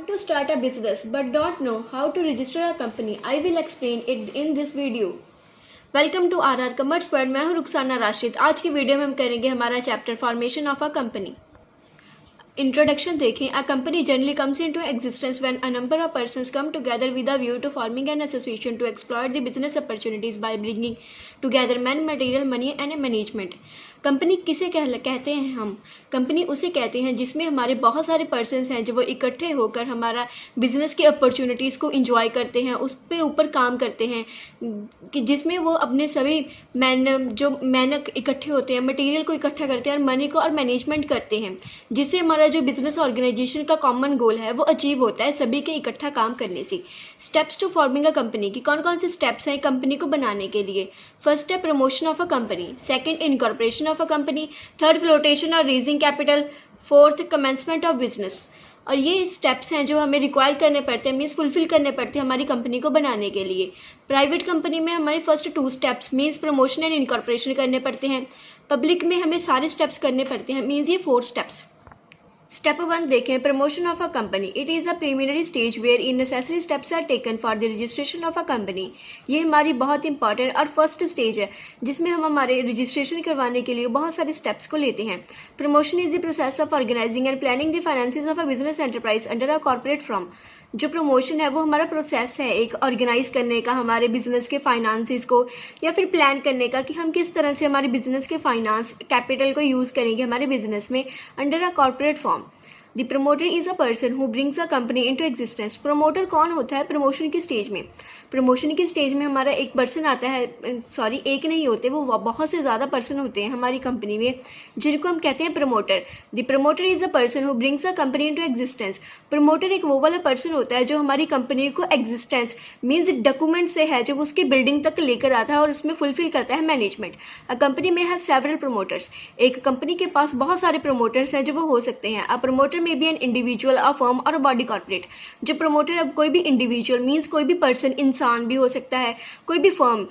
Want to start a business but don't know how to register a company? I will explain it in this video. Welcome to our commerce world. मैं हूं रुखसाना राशिद। आज की video में हम करेंगे हमारा chapter formation of a company. Introduction देखें। A company generally comes into existence when a number of persons come together with a view to forming an association to exploit the business opportunities by bringing together man material money and management. Company किसे कहते हैं हम? Company उसे कहते हैं जिसमें हमारे बहुत सारे पर्सन्स हैं जो वो इकट्ठे होकर हमारा बिजनेस की अपॉर्चुनिटीज़ को इंजॉय करते हैं, उस पे ऊपर काम करते हैं, कि जिसमें वो अपने सभी मैन इकट्ठे होते हैं, मटेरियल को इकट्ठा करते हैं और मनी को और मैनेजमेंट करते हैं, जिससे हमारा जो बिजनेस ऑर्गेनाइजेशन का कॉमन गोल है वो अचीव होता है सभी के इकट्ठा काम करने से। Steps to forming a company की कौन कौन से स्टेप्स हैं कंपनी को बनाने के लिए? फर्स्ट है promotion of a company, second incorporation of a company, third flotation और raising capital, fourth commencement of business. और ये स्टेप्स हैं जो हमें रिक्वायर करने पड़ते हैं, मीन्स फुलफिल करने पड़ते हैं हमारी कंपनी को बनाने के लिए। प्राइवेट कंपनी में हमारे first 2 steps means promotion and incorporation करने पड़ते हैं। पब्लिक में हमें सारे स्टेप्स करने पड़ते हैं, मीन्स ये 4 स्टेप्स। स्टेप 1 देखें, promotion of a company. It is a preliminary stage wherein necessary steps are taken for the registration of a company. ये हमारी बहुत इंपॉर्टेंट और फर्स्ट स्टेज है जिसमें हम हमारे रजिस्ट्रेशन करवाने के लिए बहुत सारे स्टेप्स को लेते हैं। Promotion is the process of organising and planning the finances of a business enterprise under a corporate firm. जो प्रमोशन है वो हमारा प्रोसेस है एक ऑर्गेनाइज करने का हमारे बिजनेस के फाइनेंसेस को, या फिर प्लान करने का कि हम किस तरह से हमारे बिजनेस के फाइनेंस कैपिटल को यूज़ करेंगे हमारे बिजनेस में under a corporate form. The promoter is a person who brings a company into existence. Promoter कौन होता है प्रमोशन की स्टेज में? प्रमोशन की स्टेज में हमारा एक पर्सन आता है, एक नहीं होते, वो बहुत से ज़्यादा पर्सन होते हैं हमारी कंपनी में जिनको हम कहते हैं promoter. The promoter is a person who brings a company into existence. Promoter एक वो वाला पर्सन होता है जो हमारी कंपनी को एग्जिस्टेंस मीन्स डॉक्यूमेंट से है जो उसकी बिल्डिंग तक लेकर आता है और उसमें फुलफिल करता है मैनेजमेंट। अ कंपनी में हैव सेवरल प्रमोटर्स। एक कंपनी के पास बहुत सारे प्रमोटर्स हैं जो वो हो सकते हैं। A promoter may be an individual, a firm और अ बॉडी कॉर्पोरेट। जो प्रमोटर अब कोई भी इंडिविजुअल मीन्स कोई भी पर्सन, इंसान भी हो सकता है, कोई भी फर्म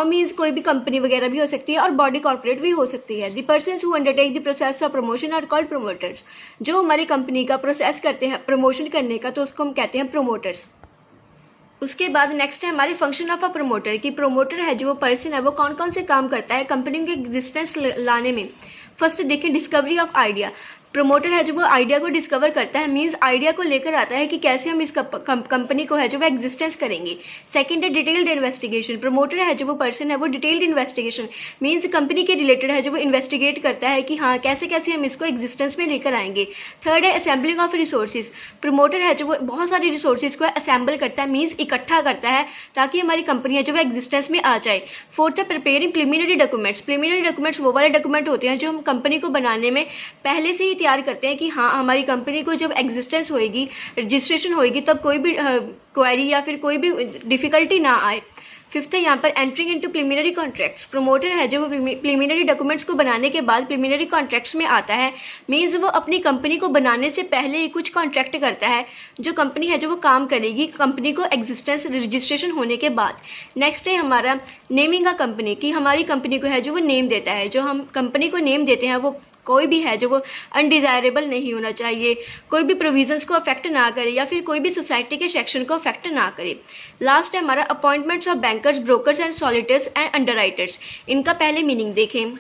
मीन्स कोई भी कंपनी वगैरह भी हो सकती है, और बॉडी कॉर्पोरेट भी हो सकती है। The persons who undertake the process of promotion are called promoters. जो हमारी कंपनी का प्रोसेस करते हैं प्रमोशन करने का तो उसको हम कहते हैं प्रमोटर्स। उसके बाद नेक्स्ट है हमारे फंक्शन ऑफ अ प्रमोटर की प्रमोटर है जो वो पर्सन है वो कौन कौन से काम करता है कंपनी के एग्जिस्टेंस लाने में। फर्स्ट देखिए डिस्कवरी ऑफ आइडिया। प्रमोटर है जो वो आइडिया को डिस्कवर करता है, मीन्स आइडिया को लेकर आता है कि कैसे हम इस कंपनी को है जो वो एग्जिस्टेंस करेंगे। सेकंड है डिटेल्ड इन्वेस्टिगेशन। प्रमोटर है जो वो पर्सन है वो डिटेल्ड इन्वेस्टिगेशन मीन्स कंपनी के रिलेटेड है जो वो इन्वेस्टिगेट करता है कि हाँ कैसे कैसे हम इसको एग्जिस्टेंस में लेकर आएंगे। थर्ड है असेंबलिंग ऑफ रिसोर्सेज। प्रमोटर है जो वो बहुत सारे रिसोर्सेज को असेंबल करता है, मीन्स इकट्ठा करता है ताकि हमारी कंपनी है जो वो एग्जिस्टेंस में आ जाए। फोर्थ है preparing preliminary documents. Preliminary documents वो वाले डॉक्यूमेंट होते हैं जो हम कंपनी को बनाने में पहले से ही तैयार करते हैं कि हाँ हमारी कंपनी को जब एग्जिस्टेंस होएगी, रजिस्ट्रेशन होएगी, तब कोई भी क्वेरी या फिर कोई भी डिफिकल्टी ना आए। फिफ्थ है यहाँ पर entering into preliminary contracts. Promoter है जो वो प्रिलिमिनरी डॉक्यूमेंट्स को बनाने के बाद प्रिलिमिनरी कॉन्ट्रैक्ट्स में आता है, मीन्स वो अपनी कंपनी को बनाने से पहले ही कुछ कॉन्ट्रैक्ट करता है जो कंपनी है जो वो काम करेगी कंपनी को एग्जिस्टेंस रजिस्ट्रेशन होने के बाद। नेक्स्ट है हमारा नेमिंग अ कंपनी की हमारी कंपनी को है जो वो नेम देता है। जो हम कंपनी को नेम देते हैं वो कोई भी है जो वो अनडिज़ायरेबल नहीं होना चाहिए, कोई भी प्रोविजंस को अफेक्ट ना करे या फिर कोई भी सोसाइटी के सेक्शन को अफेक्ट ना करे। लास्ट है हमारा appointments of bankers, brokers and solicitors and underwriters. इनका पहले मीनिंग देखें।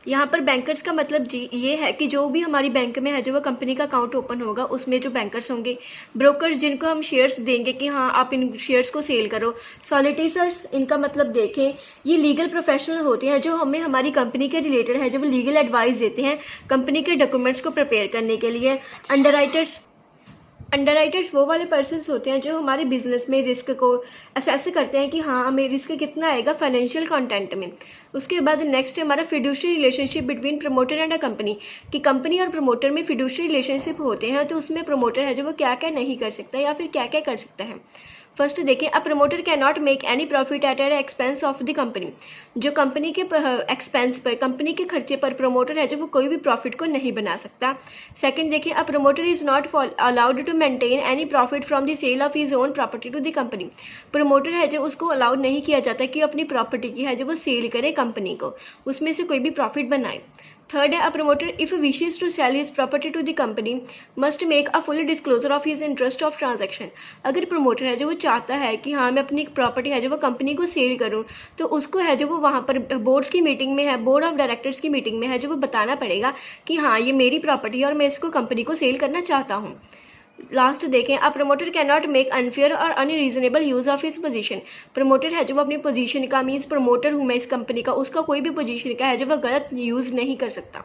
यहाँ पर बैंकर्स का मतलब जी ये है कि जो भी हमारी बैंक में है जो वो कंपनी का अकाउंट ओपन होगा उसमें जो बैंकर्स होंगे। ब्रोकर्स जिनको हम शेयर्स देंगे कि हाँ आप इन शेयर्स को सेल करो। सॉलिटिसर्स इनका मतलब देखें ये लीगल प्रोफेशनल होते हैं जो हमें हमारी कंपनी के रिलेटेड है जो वो लीगल एडवाइस देते हैं कंपनी के डॉक्यूमेंट्स को प्रिपेयर करने के लिए। अंडरराइटर्स वो वाले पर्सन्स होते हैं जो हमारे बिजनेस में रिस्क को असेस करते हैं कि हाँ हमें रिस्क कितना आएगा फाइनेंशियल कंटेंट में। उसके बाद नेक्स्ट है हमारा fiduciary relationship between promoter and a company कि कंपनी और प्रमोटर में फिड्यूशियरी रिलेशनशिप होते हैं तो उसमें प्रमोटर है जो वो क्या क्या नहीं कर सकता या फिर क्या क्या कर सकता है। फर्स्ट देखें a promoter can not make any profit at the expense of the company. जो कंपनी के एक्सपेंस पर कंपनी के खर्चे पर प्रमोटर है जो वो कोई भी प्रॉफिट को नहीं बना सकता। सेकंड देखें a promoter is not allowed to maintain any profit from the sale of his own property to the company. Promoter है जो उसको अलाउड नहीं किया जाता कि अपनी प्रॉपर्टी की है जो वो सेल करे कंपनी को, उसमें से कोई भी प्रॉफिट बनाए। थर्ड है, a promoter if wishes to sell his property to the company must make a full disclosure of his interest of transaction. अगर प्रमोटर है जो वो चाहता है कि हाँ मैं अपनी प्रॉपर्टी है जो वो कंपनी को सेल करूँ, तो उसको है जो वो वहाँ पर बोर्ड्स की मीटिंग में है, बोर्ड ऑफ डायरेक्टर्स की मीटिंग में है जो वो बताना पड़ेगा कि हाँ ये मेरी प्रॉपर्टी है और मैं इसको कंपनी को सेल करना चाहता हूँ। लास्ट देखें, a promoter can not make unfair और unreasonable use of his position. Promoter है जो वो अपनी पोजीशन का, मीन्स प्रमोटर हूँ मैं इस कंपनी का, उसका कोई भी पोजीशन का है जो वो गलत यूज नहीं कर सकता।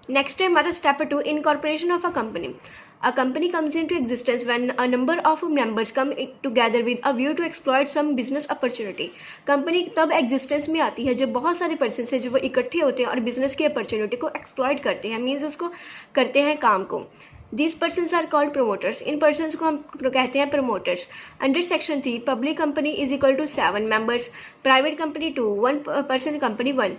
नेक्स्ट है हमारा step 2, incorporation of a company. A company comes into existence when a number of members come together with a view to exploit some business opportunity. Company तब एग्जिस्टेंस में आती है जब बहुत सारे पर्सन है जो वो इकट्ठे होते हैं और बिजनेस की अपॉर्चुनिटी को एक्सप्लॉइट करते हैं, मीन्स उसको करते हैं काम को। These persons are called promoters. In persons को हम कहते हैं promoters. Under section 3, public company is equal to 7 members, private company 2, 1 person company 1.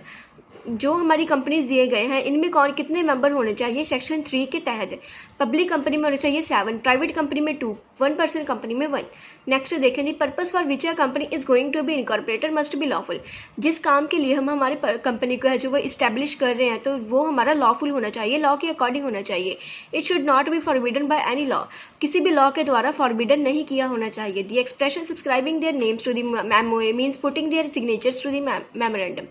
जो हमारी कंपनीज दिए गए हैं इनमें कौन कितने मेंबर होने चाहिए सेक्शन 3 के तहत। पब्लिक कंपनी में होने चाहिए 7, प्राइवेट कंपनी में 2, 1 पर्सन कंपनी में 1। नेक्स्ट देखें, the purpose for which a company is going to be incorporated must be lawful. जिस काम के लिए हम हमारे कंपनी को है जो वो इस्टेब्लिश कर रहे हैं तो वो हमारा लॉफुल होना चाहिए, लॉ के अकॉर्डिंग होना चाहिए। It should not be forbidden by any law, किसी भी लॉ के द्वारा फॉरबिडन नहीं किया होना चाहिए। The expression subscribing their names to the MOA means putting their signatures to the memorandum.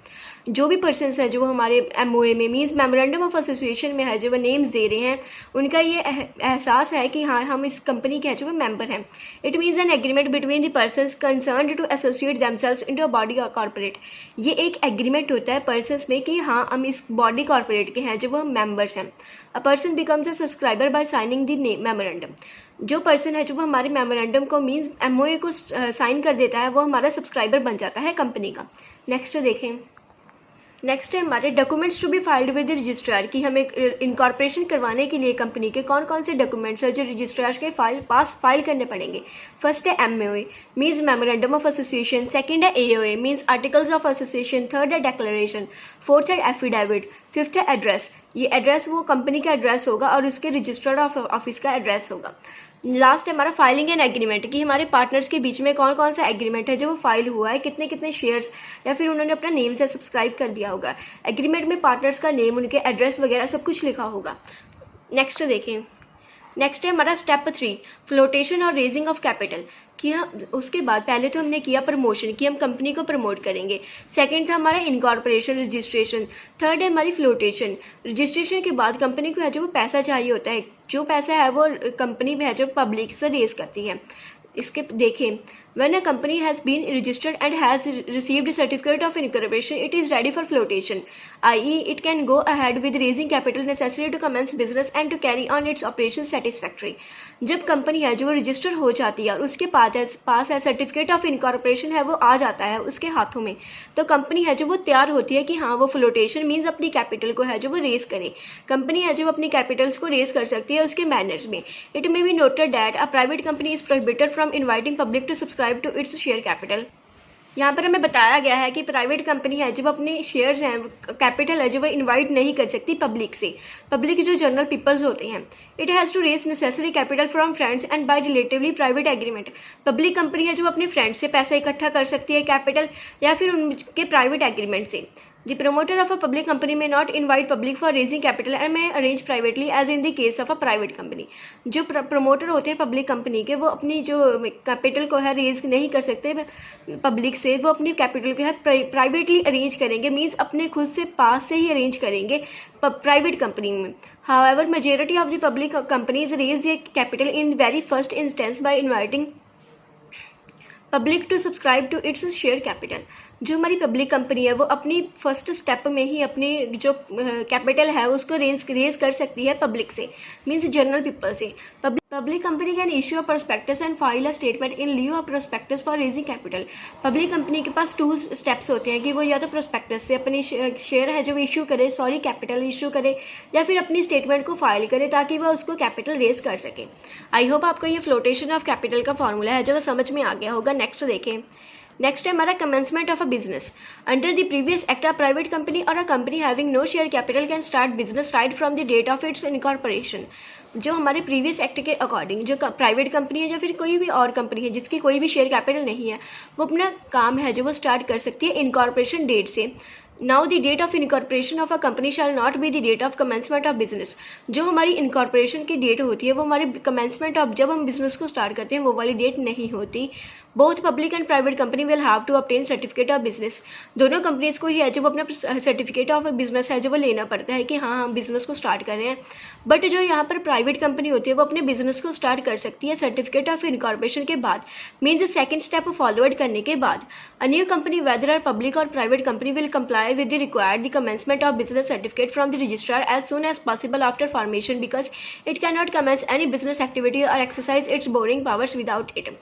जो भी पर्सन्स है जो वो हमारे एमओए में मीन्स मेमोरेंडम ऑफ एसोसिएशन में है जो वो नेम्स दे रहे हैं, उनका ये एहसास है कि हाँ हम इस कंपनी के है जो वो मेंबर हैं। It means an agreement between the persons concerned to associate themselves into a body corporate. ये एक एग्रीमेंट होता है पर्सन्स में कि हाँ हम इस बॉडी कॉर्पोरेट के हैं जो वो मेंबर्स हैं। A person becomes a subscriber by signing the memorandum. जो पर्सन है जो वो हमारे मेमोरेंडम को मीन्स एमओए को साइन कर देता है वो हमारा सब्सक्राइबर बन जाता है कंपनी का। नेक्स्ट देखें, नेक्स्ट है हमारे documents to be filed with registrar, कि हमें इनकॉर्पोरेशन करवाने के लिए कंपनी के कौन कौन से डॉक्यूमेंट्स है जो रजिस्ट्रार के पास फाइल करने पड़ेंगे। फर्स्ट है MOA means memorandum of association, second है AOA means articles of association, third है डिक्लेरेशन, फोर्थ है एफिडेविट, फिफ्थ है एड्रेस। ये एड्रेस वो कंपनी का एड्रेस होगा और उसके रजिस्टर्ड ऑफिस का एड्रेस होगा। लास्ट है हमारा फाइलिंग एंड एग्रीमेंट, कि हमारे पार्टनर्स के बीच में कौन कौन सा एग्रीमेंट है जो वो फाइल हुआ है, कितने कितने शेयर्स या फिर उन्होंने अपना नेम से सब्सक्राइब कर दिया होगा। एग्रीमेंट में पार्टनर्स का नेम, उनके एड्रेस वगैरह सब कुछ लिखा होगा। नेक्स्ट देखें, नेक्स्ट है हमारा स्टेप 3, फ्लोटेशन और रेजिंग ऑफ कैपिटल, कि उसके बाद पहले तो हमने किया प्रमोशन कि हम कंपनी को प्रमोट करेंगे, सेकंड था हमारा इनकॉर्पोरेशन रजिस्ट्रेशन, थर्ड है हमारी फ्लोटेशन। रजिस्ट्रेशन के बाद कंपनी को है जो वो पैसा चाहिए होता है, जो पैसा है वो कंपनी में है जो पब्लिक से रेज करती है। इसके देखें, when a company has been registered and has received a certificate of incorporation, it is ready for flotation, i.e. it can go ahead with raising capital necessary to commence business and to carry on its operations satisfactory। जब company है जो वो register हो जाती है और उसके पास है सर्टिफिकेट ऑफ इनकॉर्पोरेशन है वो आ जाता है उसके हाथों में, तो कंपनी है जो वो तैयार होती है कि हाँ वो फ्लोटेशन मीन्स अपनी कैपिटल को है जो वो रेस करे। कंपनी है जो अपनी कैपिटल्स को रेस कर सकती है उसके मैनर्स में। It may be noted that a private company is prohibited from inviting public to subscribe to its share capital. यहाँ पर हमें बताया गया है कि प्राइवेट कंपनी है जब अपने शेयर्स हैं कैपिटल है जो वो इनवाइट नहीं कर सकती पब्लिक से, पब्लिक जो जनरल पीपल्स होते हैं। It has to raise necessary capital from friends and by relatively private agreement. Public company है जो अपने फ्रेंड्स से पैसा इकट्ठा कर सकती है कैपिटल या फिर उनके प्राइवेट एग्रीमेंट से। The promoter of a public company may not invite public for raising capital and may arrange privately as in the case of a private company। जो प्रमोटर होते हैं पब्लिक कंपनी के वो अपनी जो कैपिटल को है रेज नहीं कर सकते पब्लिक से, वो अपनी कैपिटल को है प्राइवेटली अरेंज करेंगे, मीन्स अपने खुद से पास से ही अरेंज करेंगे प्राइवेट कंपनी में। However, majority of the public companies raise their capital in very first instance by inviting public to subscribe to its share capital। जो हमारी पब्लिक कंपनी है वो अपनी फर्स्ट स्टेप में ही अपनी जो कैपिटल है उसको रेज कर सकती है पब्लिक से, मीन्स जनरल पीपल से। Public company can issue a prospectus and file a statement in लिeu of prospectus for raising capital. Public company के पास 2 स्टेप्स होते हैं कि वो या तो प्रोस्पेक्टस से अपनी शेयर है जो इशू करे, कैपिटल इशू करे, या फिर अपनी स्टेटमेंट को फाइल करे ताकि वह उसको कैपिटल रेज कर सके। आई होप आपको ये फ्लोटेशन ऑफ कैपिटल का फॉर्मूला है जो वो समझ में आ गया होगा। नेक्स्ट देखें, नेक्स्ट है हमारा commencement of a business. Under the previous act a private company और a company having no share capital can start business right from the date of its incorporation. जो हमारे प्रीवियस एक्ट के according जो private company है या फिर कोई भी और कंपनी है जिसकी कोई भी शेयर कैपिटल नहीं है वो अपना काम है जो वो स्टार्ट कर सकती है इनकॉर्पोरेशन डेट से। Now the date of incorporation of a company shall not be the date of commencement of business. जो हमारी इनकॉर्पोरेशन की डेट होती है वो हमारी कमेंसमेंट ऑफ जब हम बिजनेस को स्टार्ट करते हैं वो वाली डेट नहीं होती। Both public and private company will have to obtain certificate of business. दोनों कंपनीज को ही है जब अपना सर्टिफिकेट ऑफ बिजनेस है जो वो लेना पड़ता है कि हाँ हम बिजनेस को स्टार्ट कर रहे हैं। बट जो यहाँ पर प्राइवेट कंपनी होती है वो अपने बिजनेस को स्टार्ट कर सकती है सर्टिफिकेट ऑफ इनकॉर्पोरेशन के बाद, मीन्स सेकेंड स्टेप फॉरवर्ड करने के बाद। A new company whether are public और private company will comply with the required the commencement of business certificate from the registrar as soon as possible after formation because it cannot commence any business activity or exercise its borrowing powers without it।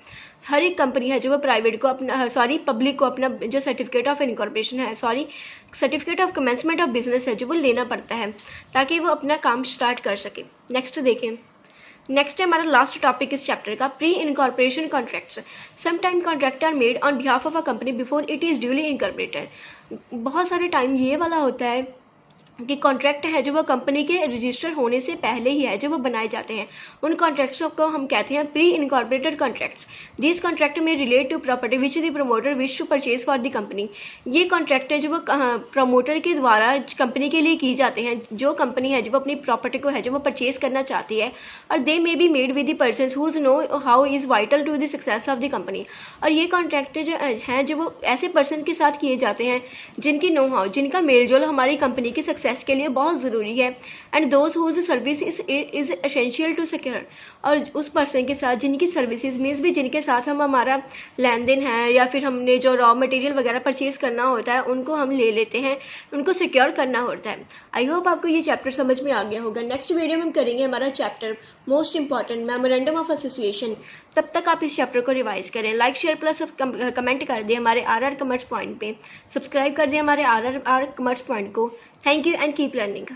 हर एक company है जो वो private को अपना public को अपना जो certificate of incorporation है certificate of commencement of business है जो वो लेना पड़ता है ताकि वो अपना काम स्टार्ट कर सके। नेक्स्ट देखें, नेक्स्ट है हमारा लास्ट टॉपिक इस चैप्टर का, pre incorporation contracts. Some time contract are made on behalf of a company before it is duly incorporated. बहुत सारे टाइम ये वाला होता है कि कॉन्ट्रैक्ट है जो वो कंपनी के रजिस्टर होने से पहले ही है जो वो बनाए जाते हैं। उन कॉन्ट्रैक्ट्स को हम कहते हैं pre incorporated contracts. This contract may relate to property which the promoter wish to purchase for the company. ये कॉन्ट्रैक्ट है जो वो प्रमोटर के द्वारा कंपनी के लिए की जाते हैं। जो कंपनी है जो वो अपनी प्रॉपर्टी को है जो वो परचेज करना चाहती है, और they may be made with the person whose know how is vital to the success of the company. और ये कॉन्ट्रैक्ट जो हैं जो वो ऐसे पर्सन के साथ किए जाते हैं जिनकी नो हाउ जिनका मेल जोल हमारी कंपनी की सक्सेस के लिए बहुत ज़रूरी है। And those whose service is essential to secure. और उस पर्सन के साथ जिनकी सर्विसेज मीन्स भी जिनके साथ हम हमारा लेन देन है या फिर हमने जो रॉ मटेरियल वगैरह परचेज करना होता है उनको हम ले लेते हैं, उनको सिक्योर करना होता है। आई होप आपको ये चैप्टर समझ में आ गया होगा। नेक्स्ट वीडियो में हम करेंगे हमारा chapter most important memorandum of association. तब तक आप इस चैप्टर को रिवाइज करें, लाइक शेयर प्लस कमेंट कर दें हमारे RR कॉमर्स पॉइंट पे, सब्सक्राइब कर दें हमारे RR कॉमर्स पॉइंट को। Thank you and keep learning.